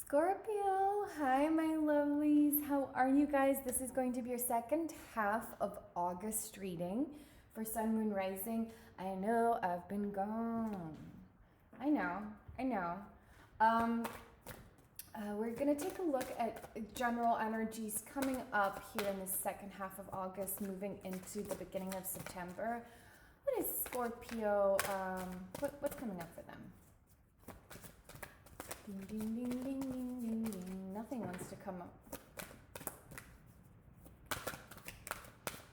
Scorpio, hi my lovelies. How are you guys? This is going to be your second half of August reading for Sun, Moon, Rising. I know I've been gone. I know. Um, we're going to take a look at general energies coming up here in the second half of August, moving into the beginning of September. What is Scorpio? What's coming up for them? Ding, ding, ding, ding, ding, ding, ding. Nothing wants to come up.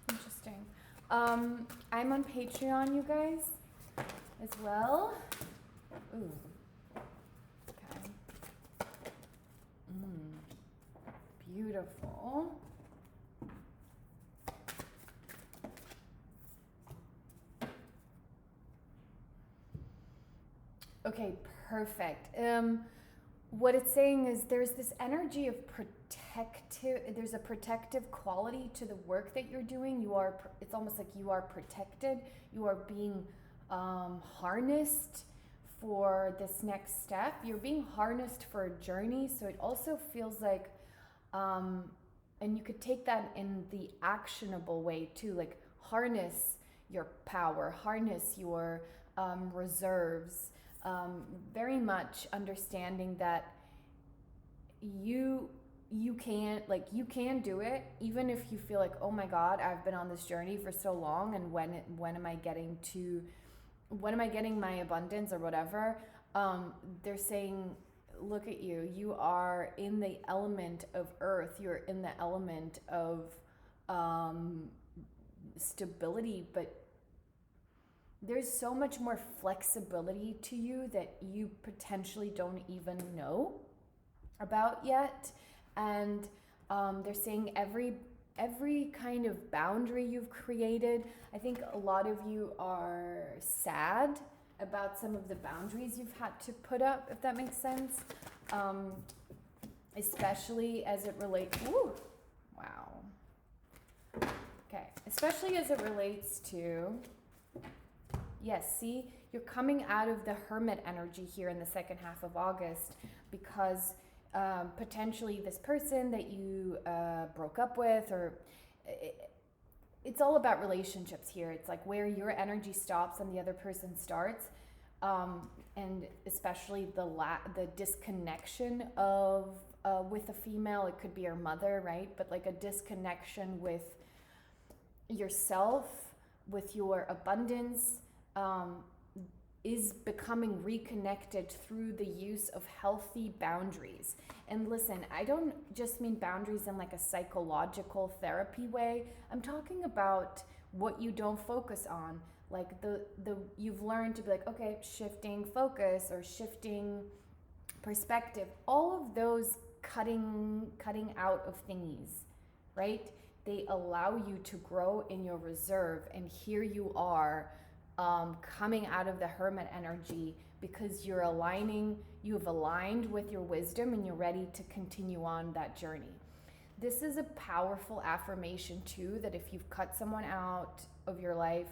Interesting. I'm on Patreon, you guys, as well. Ooh. Okay. Beautiful. Okay, perfect. What it's saying is there's this energy of there's a protective quality to the work that you're doing. It's almost like you are protected. You are being harnessed for this next step. You're being harnessed for a journey. So it also feels like, and you could take that in the actionable way too, like harness your power, harness your reserves. Very much understanding that you can do it, even if you feel like, oh my God, I've been on this journey for so long, and when am I getting my abundance or whatever. They're saying, look at you, you are in the element of earth, you're in the element of stability, but there's so much more flexibility to you that you potentially don't even know about yet. And they're saying every kind of boundary you've created, I think a lot of you are sad about some of the boundaries you've had to put up, if that makes sense. Especially as it relates, especially as it relates to, yes, see, you're coming out of the Hermit energy here in the second half of August because potentially this person that you broke up with, or it's all about relationships here. It's like where your energy stops and the other person starts, and especially the disconnection of with a female. It could be your mother, right? But like a disconnection with yourself, with your abundance. Is becoming reconnected through the use of healthy boundaries. And listen, I don't just mean boundaries in like a psychological therapy way. I'm talking about what you don't focus on. Like the you've learned to be like, okay, shifting focus or shifting perspective. All of those cutting out of thingies, right? They allow you to grow in your reserve, and here you are coming out of the Hermit energy because you've aligned with your wisdom and you're ready to continue on that journey. This is a powerful affirmation too, that if you've cut someone out of your life,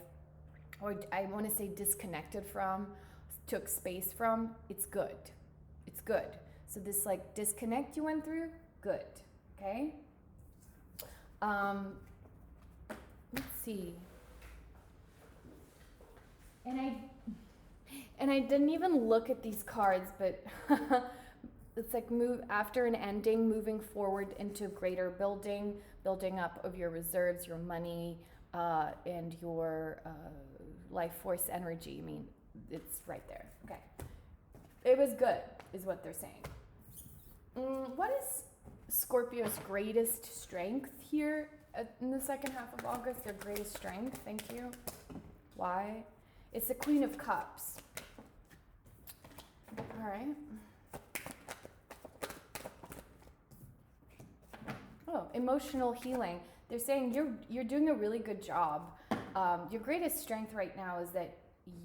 or I want to say disconnected from, took space from, it's good. It's good. So this like disconnect you went through, good. Okay? Let's see. And I didn't even look at these cards, but it's like move after an ending, moving forward into greater building up of your reserves, your money, and your life force energy. I mean, it's right there. Okay. It was good, is what they're saying. What is Scorpio's greatest strength here in the second half of August? Their greatest strength, thank you. Why? It's the Queen of Cups. All right. Oh, emotional healing. They're saying you're doing a really good job. Your greatest strength right now is that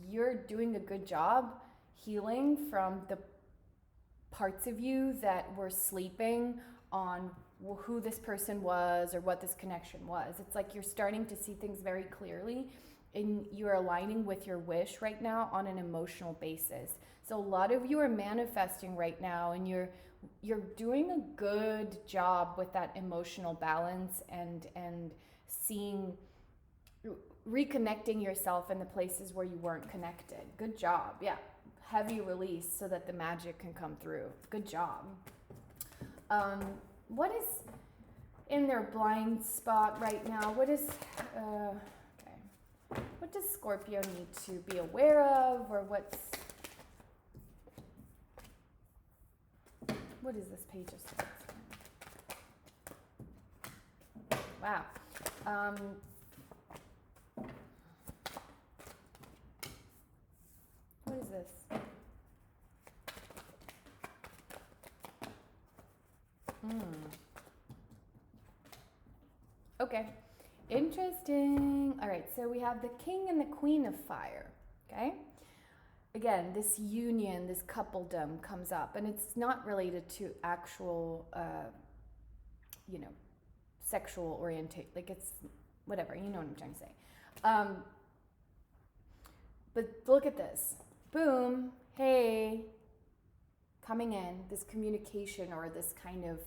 you're doing a good job healing from the parts of you that were sleeping on who this person was or what this connection was. It's like you're starting to see things very clearly, you're aligning with your wish right now on an emotional basis. So a lot of you are manifesting right now, and you're doing a good job with that emotional balance and seeing, reconnecting yourself in the places where you weren't connected. Good job. Yeah. Heavy release so that the magic can come through. Good job. What is in their blind spot right now? What is what does Scorpio need to be aware of, or what is this page of swords? Wow. What is this? Okay, interesting. All right, so we have the King and the Queen of Fire, okay? Again, this union, this coupledom comes up, and it's not related to actual, sexual orientation. Like, it's whatever, you know what I'm trying to say. But look at this. Boom, hey, coming in, this communication or this kind of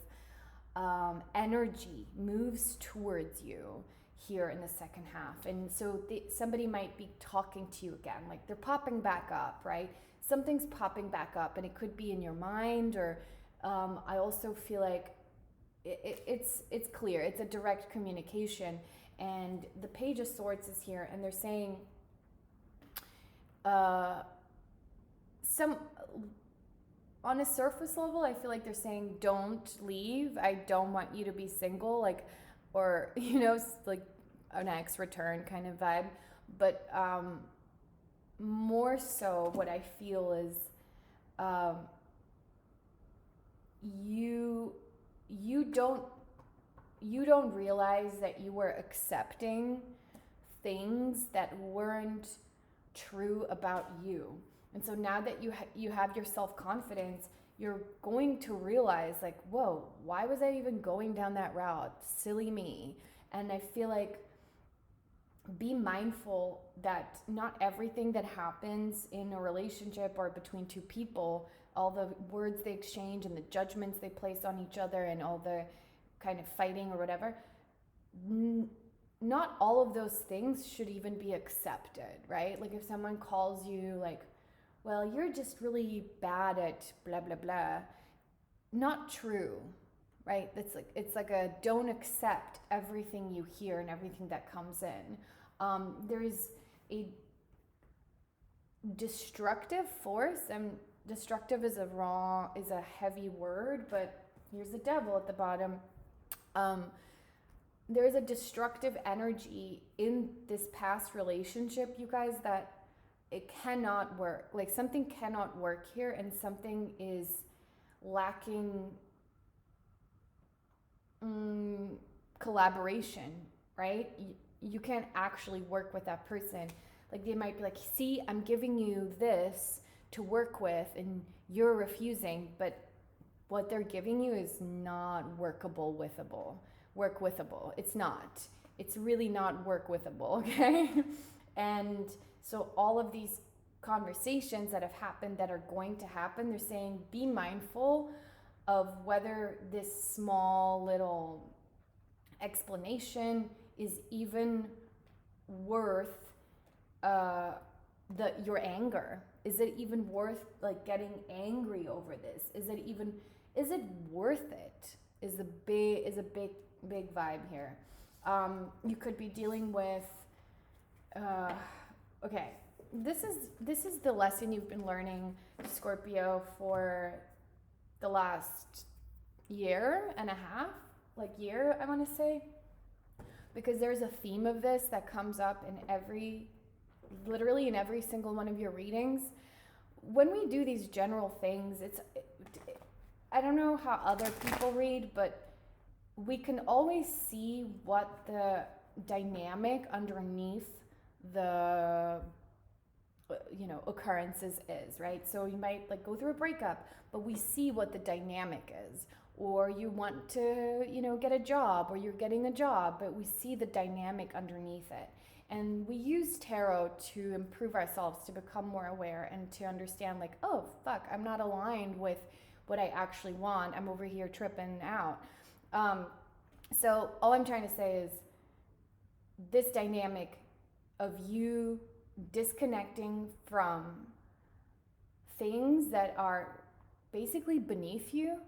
energy moves towards you here in the second half. And so somebody might be talking to you again, like they're popping back up, right? Something's popping back up, and it could be in your mind, or I also feel like it's clear, it's a direct communication. And the Page of Swords is here, and they're saying on a surface level, I feel like they're saying, don't leave. I don't want you to be single, like, or, like an ex return kind of vibe. But more so what I feel is you don't realize that you were accepting things that weren't true about you. And so now that you have your self-confidence, you're going to realize, like, whoa, why was I even going down that route? Silly me. And I feel like, be mindful that not everything that happens in a relationship or between two people, all the words they exchange and the judgments they place on each other and all the kind of fighting or whatever, not all of those things should even be accepted, right? Like, if someone calls you like, well, you're just really bad at blah, blah, blah. Not true, right? It's like a don't accept everything you hear and everything that comes in. There is a destructive force, and destructive is a heavy word, but here's the devil at the bottom. There's a destructive energy in this past relationship, you guys, that it cannot work. Like, something cannot work here, and something is lacking collaboration, right? You can't actually work with that person. Like, they might be like, see, I'm giving you this to work with and you're refusing, but what they're giving you is not work withable. It's not. It's really not work withable, okay? And so all of these conversations that have happened, that are going to happen, they're saying, be mindful of whether this small little explanation is even worth your anger. Is it even worth, like, getting angry over this? Is it worth it? Is a big vibe here. You could be dealing with okay, this is the lesson you've been learning, Scorpio, for the last year and a half, I want to say, because there's a theme of this that comes up in literally in every single one of your readings. When we do these general things, I don't know how other people read, but we can always see what the dynamic underneath the occurrences is, right? So you might go through a breakup, but we see what the dynamic is. Or you want to get a job, or you're getting a job, but we see the dynamic underneath it. And we use tarot to improve ourselves, to become more aware and to understand like, oh, fuck, I'm not aligned with what I actually want. I'm over here tripping out. So all I'm trying to say is this dynamic of you disconnecting from things that are basically beneath you,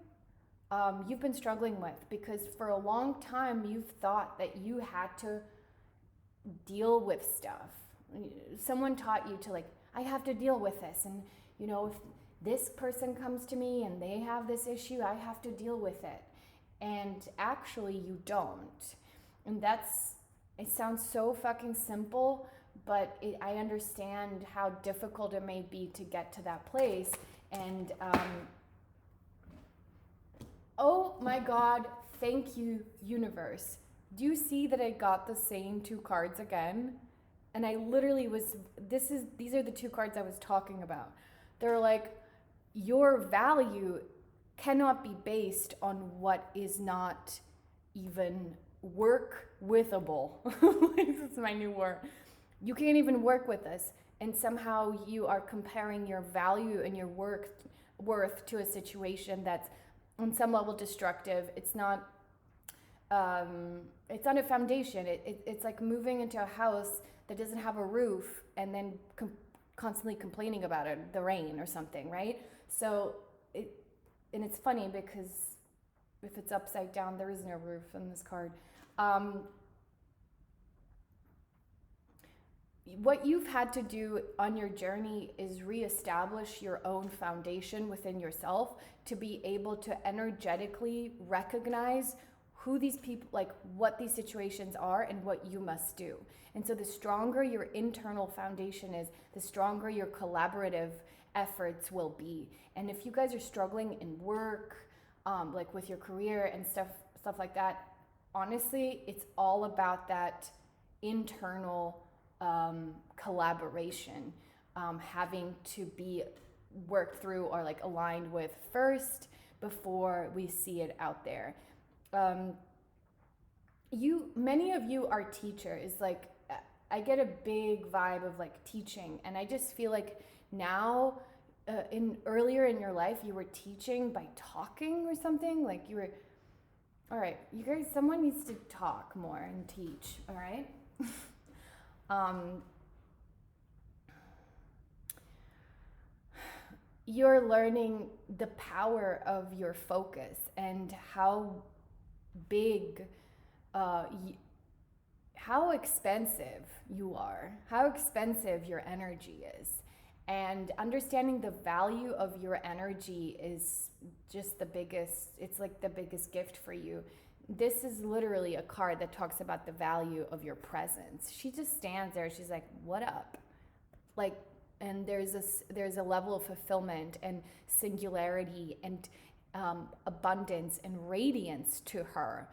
you've been struggling with, because for a long time you've thought that you had to deal with stuff. Someone taught you to like, I have to deal with this, and you know, if this person comes to me and they have this issue, I have to deal with it. And actually you don't. And it sounds so fucking simple, but I understand how difficult it may be to get to that place. And oh my God, thank you, universe. Do you see that I got the same 2 cards again? And I literally these are the 2 cards I was talking about. They're like, your value cannot be based on what is not even work withable. This is my new word. You can't even work with this. And somehow you are comparing your value and your worth to a situation that's on some level destructive. It's not a foundation. It's like moving into a house that doesn't have a roof and then constantly complaining about it, the rain or something, right? So and it's funny because if it's upside down, there is no roof in this card. What you've had to do on your journey is reestablish your own foundation within yourself to be able to energetically recognize who these people, like what these situations are and what you must do. And so the stronger your internal foundation is, the stronger your collaborative efforts will be. And if you guys are struggling in work, like with your career and stuff like that, honestly, it's all about that internal collaboration, having to be worked through or like aligned with first before we see it out there. Many of you are teachers. Like, I get a big vibe of like teaching, and I just feel like now, earlier in your life, you were teaching by talking or something. Like you were, all right, you guys, someone needs to talk more and teach. All right. You're learning the power of your focus and how big, how expensive you are, how expensive your energy is. And understanding the value of your energy is just the biggest, it's like the biggest gift for you. This is literally a card that talks about the value of your presence. She just stands there, she's like, what up? Like, and there's a level of fulfillment and singularity and abundance and radiance to her.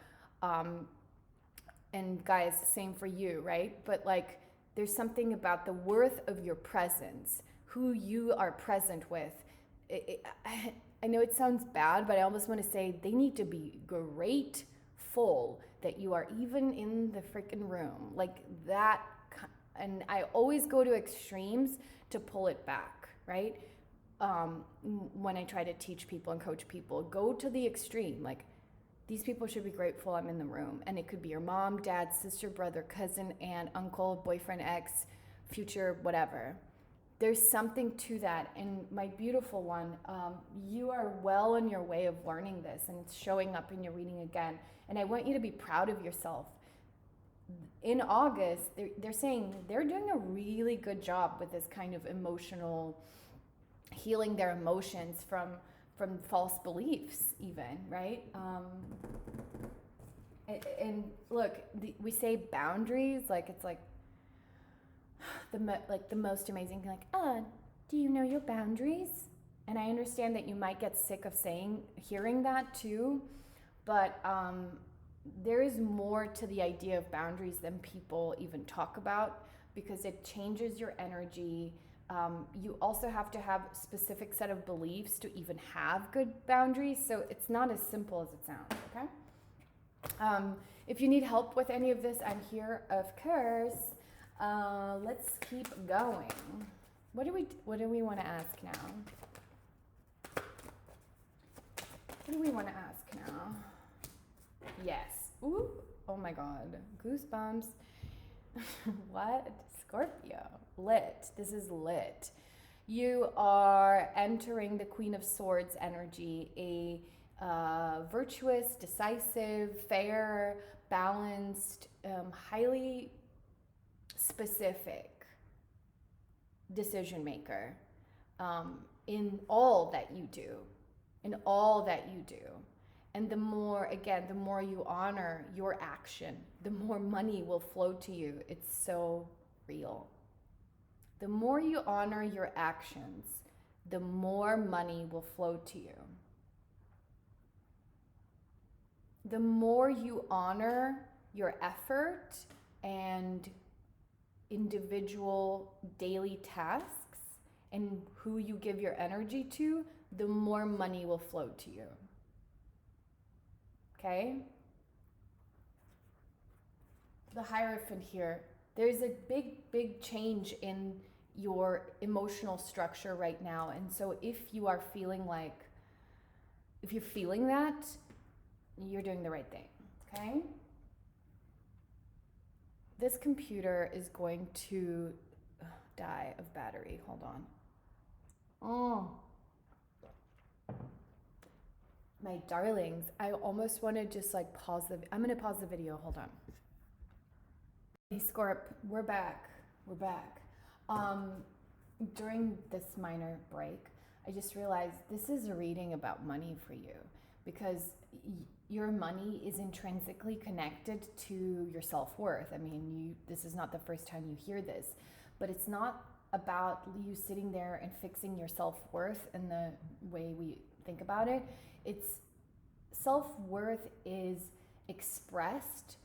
And guys, same for you, right? But like, there's something about the worth of your presence, who you are present with. I know it sounds bad, but I almost want to say they need to be grateful that you are even in the freaking room. Like that, and I always go to extremes to pull it back, right? When I try to teach people and coach people, go to the extreme. Like, these people should be grateful I'm in the room. And it could be your mom, dad, sister, brother, cousin, aunt, uncle, boyfriend, ex, future, whatever. There's something to that. And my beautiful one, you are well on your way of learning this, and it's showing up in your reading again. And I want you to be proud of yourself. In August, they're saying they're doing a really good job with this kind of emotional, healing their emotions from false beliefs even, right? And look, we say boundaries, like it's like the most amazing thing, like, do you know your boundaries? And I understand that you might get sick of hearing that too, but there is more to the idea of boundaries than people even talk about, because it changes your energy. You also have to have a specific set of beliefs to even have good boundaries. So it's not as simple as it sounds, okay? If you need help with any of this, I'm here, of course. Let's keep going. What do we want to ask now? What do we want to ask now? Yes. Ooh. Oh my God. Goosebumps. What? Scorpio. Lit. This is lit. You are entering the Queen of Swords energy, a virtuous, decisive, fair, balanced, highly specific decision maker in all that you do. And the more you honor your action, the more money will flow to you. It's so real. The more you honor your actions, the more money will flow to you. The more you honor your effort and individual daily tasks and who you give your energy to, the more money will flow to you. Okay? The Hierophant here, there's a big change in your emotional structure right now. And so if you're feeling that, you're doing the right thing. Okay? This computer is going to die of battery. Hold on. Oh. My darlings, I almost want to just like pause I'm going to pause the video. Hold on. Hey, Scorp, we're back. During this minor break, I just realized this is a reading about money for you because your money is intrinsically connected to your self-worth. I mean, this is not the first time you hear this, but it's not about you sitting there and fixing your self-worth in the way we think about it. It's self-worth is expressed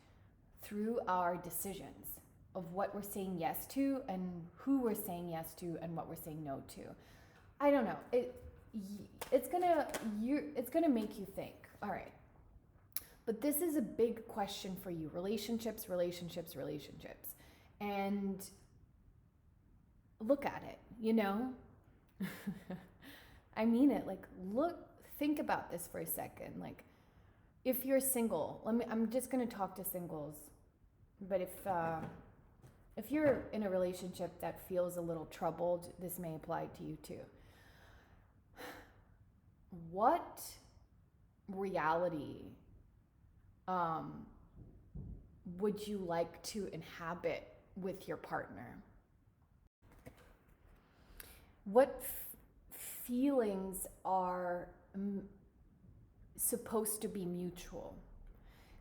through our decisions of what we're saying yes to and who we're saying yes to and what we're saying no to. I don't know. It's gonna make you think. All right. But this is a big question for you. Relationships. And look at it, you know? I mean it. Like, think about this for a second. Like, if you're single, I'm just going to talk to singles. But if you're in a relationship that feels a little troubled, this may apply to you too. What reality would you like to inhabit with your partner? What feelings are supposed to be mutual?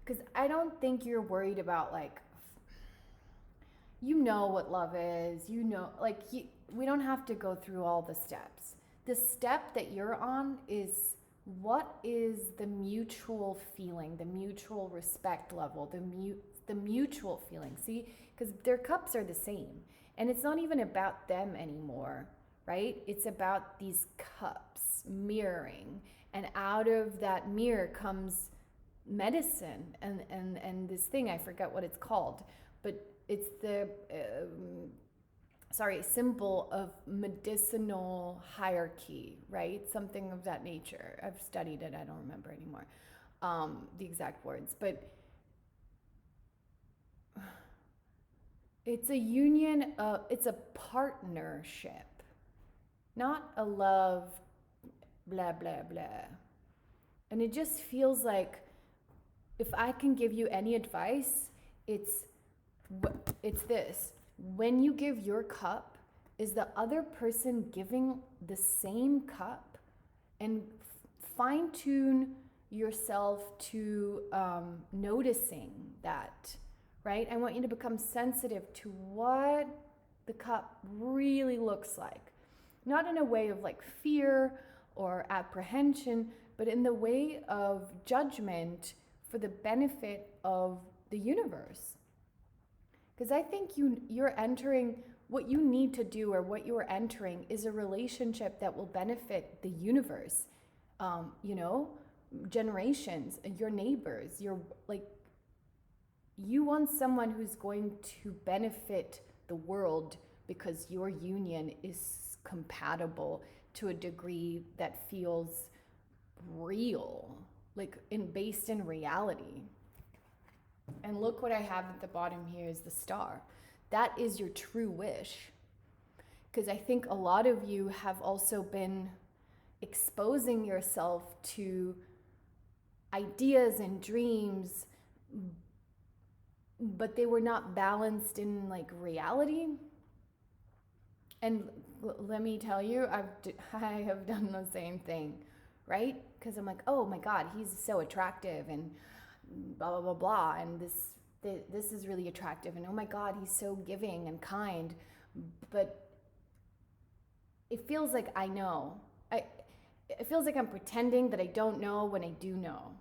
Because I don't think you're worried about like, you know what love is, you know, like we don't have to go through all the steps. The step that you're on is what is the mutual feeling, the mutual respect level, the mutual feeling. See, because their cups are the same, and it's not even about them anymore, right? It's about these cups mirroring, and out of that mirror comes medicine and this thing, I forget what it's called, but it's the symbol of medicinal hierarchy, right? Something of that nature. I've studied it. I don't remember anymore the exact words, but it's a union of, it's a partnership, not a love, blah, blah, blah. And it just feels like, if I can give you any advice, it's this. When you give your cup, is the other person giving the same cup? And fine tune yourself to noticing that, right? I want you to become sensitive to what the cup really looks like. Not in a way of like fear or apprehension, but in the way of judgment for the benefit of the universe. Because I think you're entering, what you need to do, or what you're entering, is a relationship that will benefit the universe, generations, your neighbors. You want someone who's going to benefit the world because your union is compatible to a degree that feels real, like based in reality. And look what I have at the bottom here is the star. That is your true wish. Because I think a lot of you have also been exposing yourself to ideas and dreams, but they were not balanced in like reality. And let me tell you, I have done the same thing, right? Because I'm like, oh my God, he's so attractive and blah, blah, blah, blah. And this is really attractive. And oh my God, he's so giving and kind. But it feels like I know. It feels like I'm pretending that I don't know when I do know.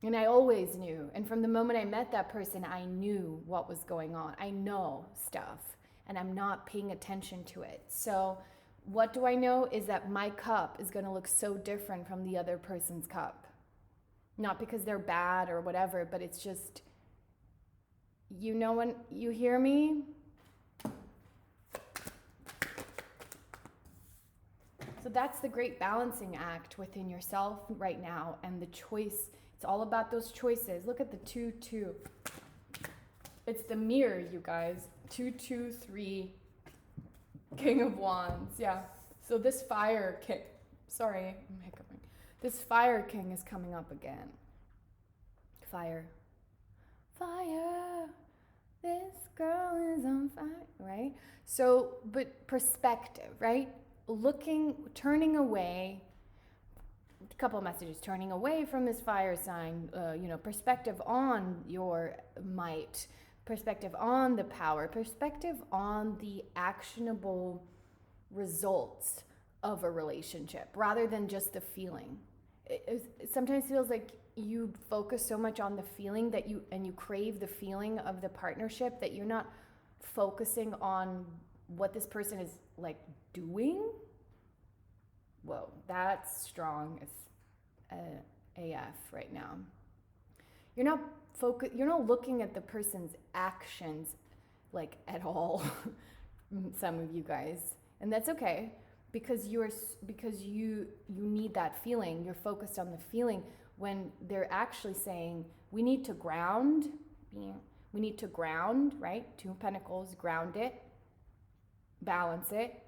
And I always knew. And from the moment I met that person, I knew what was going on. I know stuff. And I'm not paying attention to it. So what do I know is that my cup is going to look so different from the other person's cup. Not because they're bad or whatever, but it's just, you know, when you hear me? So that's the great balancing act within yourself right now, and the choice. It's all about those choices. Look at the 2-2. It's the mirror, you guys. 2-2-3, King of Wands. Yeah. So this fire king, sorry, I'm hiccuping. This fire king is coming up again. Fire. Fire. This girl is on fire, right? So, but perspective, right? Turning away, a couple of messages, turning away from this fire sign, perspective on your might, perspective on the power, perspective on the actionable results of a relationship rather than just the feeling. It sometimes feels like you focus so much on the feeling that you crave the feeling of the partnership that you're not focusing on what this person is like doing. Whoa, that's strong as AF right now. You're not looking at the person's actions like at all. Some of you guys, and that's okay because you need that feeling. You're focused on the feeling when they're actually saying we need to ground, right? 2 of Pentacles, ground it, balance it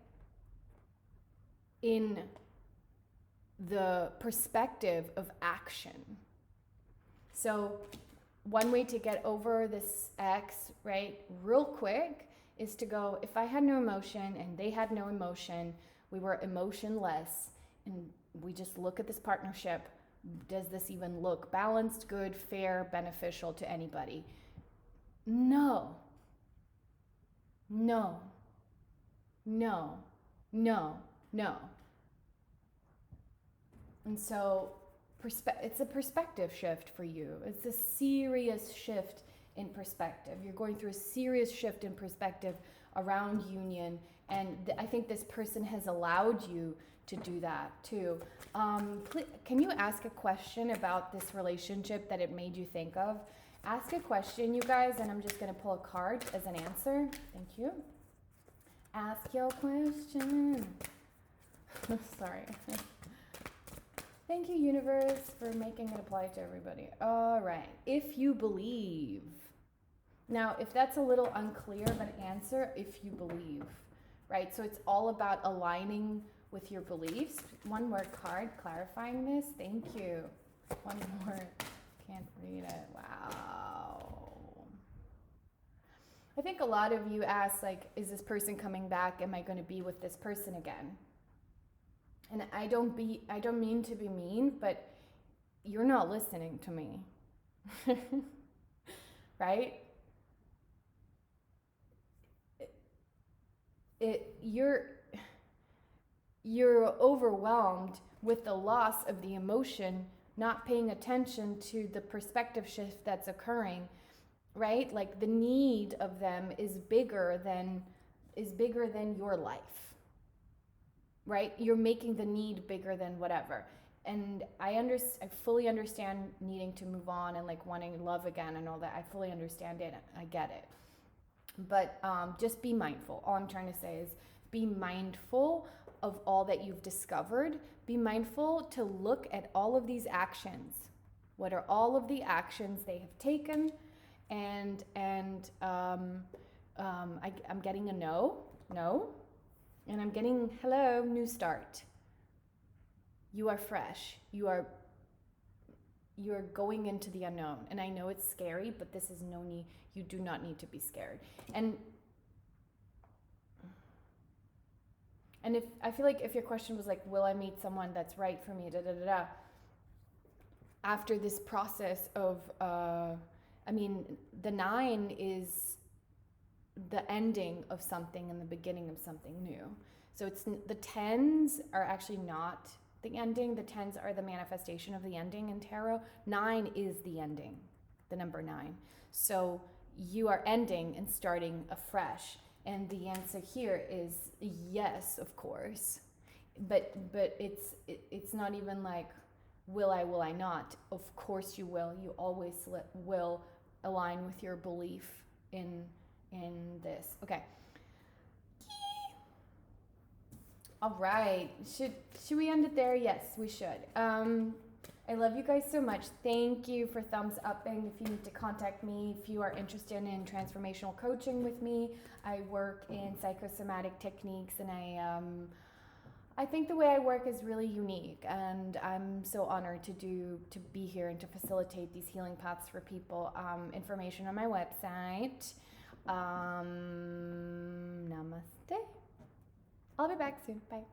in the perspective of action. So one way to get over this ex, right, real quick, is to go, if I had no emotion and they had no emotion, we were emotionless, and we just look at this partnership, does this even look balanced, good, fair, beneficial to anybody? No. No. No. No. No. And so it's a perspective shift for you. It's a serious shift in perspective. You're going through a serious shift in perspective around union. And I think this person has allowed you to do that too. Can you ask a question about this relationship that it made you think of? Ask a question, you guys, and I'm just going to pull a card as an answer. Thank you. Ask your question. Sorry. Thank you, universe, for making it apply to everybody. All right. If you believe. Now, if that's a little unclear of an answer, if you believe, right? So it's all about aligning with your beliefs. One more card clarifying this. Thank you. One more. Can't read it. Wow. I think a lot of you ask, like, is this person coming back? Am I going to be with this person again? And I don't mean to be mean, but you're not listening to me. Right? You're overwhelmed with the loss of the emotion, not paying attention to the perspective shift that's occurring, right? Like the need of them is bigger than your life. Right? You're making the need bigger than whatever. And I fully understand needing to move on and like wanting love again and all that. I fully understand it. I get it. But just be mindful. All I'm trying to say is be mindful of all that you've discovered. Be mindful to look at all of these actions. What are all of the actions they have taken? And I'm getting a no, and I'm getting hello, new start. You are fresh. You are going into the unknown. And I know it's scary, but this is no need. You do not need to be scared. And if I feel like if your question was like, will I meet someone that's right for me, after this process of, the 9 is the ending of something and the beginning of something new. So it's the 10s are actually not the ending. The 10s are the manifestation of the ending in tarot. 9 is the ending, the number 9. So you are ending and starting afresh. And the answer here is yes, of course. But it's not even like, will I not? Of course you will. You always will align with your belief in this. Okay. All right. Should we end it there? Yes, we should. I love you guys so much. Thank you for thumbs upping. If you need to contact me, if you are interested in transformational coaching with me, I work in psychosomatic techniques, and I think the way I work is really unique, and I'm so honored to be here and to facilitate these healing paths for people. Information on my website. Namaste. I'll be back soon. Bye.